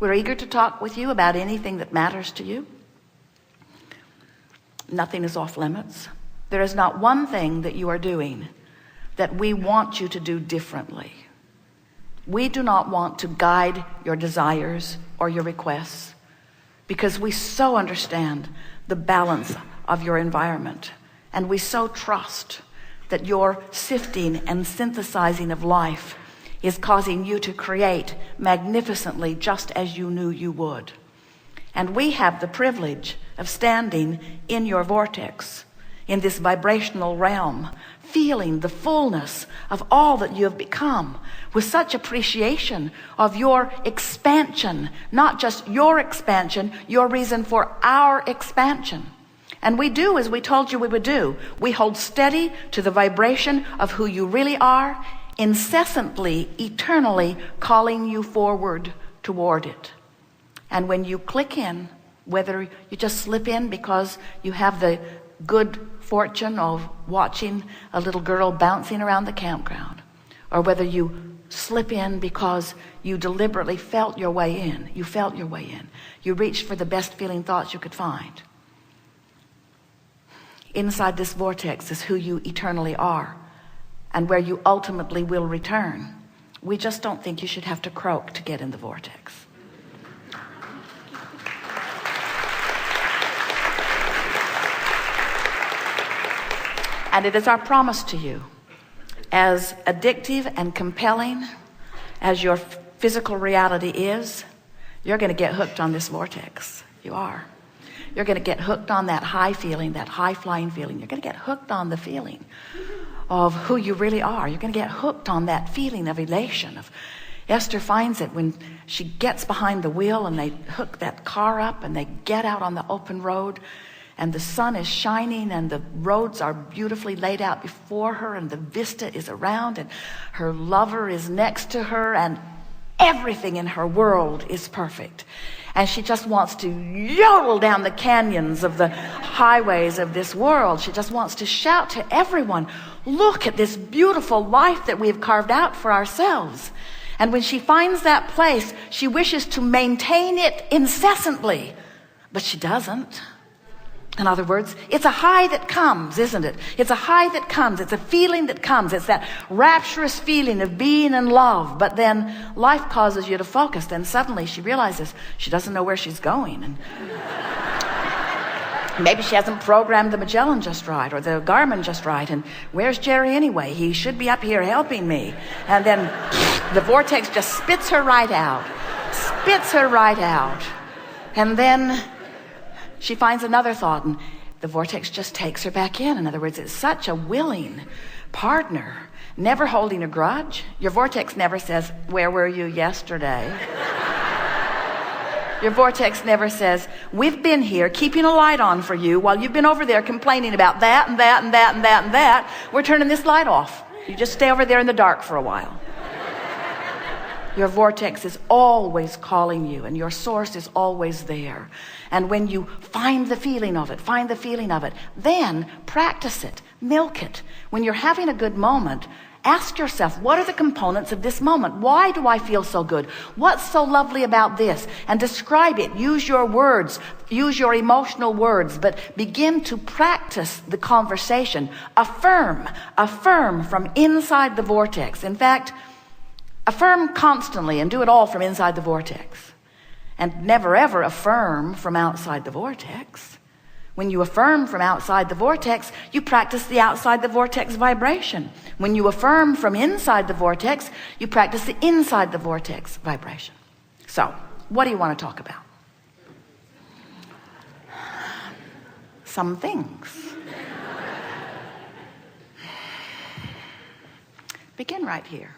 We're eager to talk with you about anything that matters to you. Nothing is off limits. There is not one thing that you are doing that we want you to do differently. We do not want to guide your desires or your requests, because we so understand the balance of your environment, and we so trust that your sifting and synthesizing of life is causing you to create magnificently, just as you knew you would. And we have the privilege of standing in your vortex, in this vibrational realm, feeling the fullness of all that you have become, with such appreciation of your expansion, not just your expansion, your reason for our expansion. And we do as we told you we would do. We hold steady to the vibration of who you really are, incessantly, eternally calling you forward toward it. And when you click in, whether you just slip in because you have the good fortune of watching a little girl bouncing around the campground, or whether you slip in because you deliberately felt your way in, you reached for the best feeling thoughts you could find. Inside this vortex is who you eternally are, and where you ultimately will return. We just don't think you should have to croak to get in the vortex. And it is our promise to you, as addictive and compelling as your physical reality is, you're going to get hooked on this vortex. You are. You're going to get hooked on that high feeling, that high flying feeling. You're going to get hooked on the feeling of who you really are. You're going to get hooked on that feeling of elation. Esther finds it when she gets behind the wheel and they hook that car up and they get out on the open road, and the sun is shining and the roads are beautifully laid out before her, and the vista is around, and her lover is next to her, and everything in her world is perfect. And she just wants to yodel down the canyons of the highways of this world. She just wants to shout to everyone, look at this beautiful life that we've carved out for ourselves. And when she finds that place, she wishes to maintain it incessantly, but she doesn't. In other words, it's a high that comes, isn't it? It's a high that comes. It's a feeling that comes. It's that rapturous feeling of being in love. But then life causes you to focus. Then suddenly she realizes she doesn't know where she's going. And maybe she hasn't programmed the Magellan just right, or the Garmin just right. And where's Jerry anyway? He should be up here helping me. And then the vortex just spits her right out. Spits her right out. And then she finds another thought, and the vortex just takes her back in. In other words, it's such a willing partner, never holding a grudge. Your vortex never says, where were you yesterday? Your vortex never says, we've been here keeping a light on for you while you've been over there complaining about that and that and that and that and that. We're turning this light off. You just stay over there in the dark for a while. Your vortex is always calling you, and your source is always there. And when you find the feeling of it, then practice it, milk it. When you're having a good moment, ask yourself, what are the components of this moment? Why do I feel so good? What's so lovely about this? And describe it. Use your words. Use your emotional words, but begin to practice the conversation. Affirm from inside the vortex. In fact, affirm constantly and do it all from inside the vortex. And never ever affirm from outside the vortex. When you affirm from outside the vortex, you practice the outside the vortex vibration. When you affirm from inside the vortex, you practice the inside the vortex vibration. So, what do you want to talk about? Some things. Begin right here.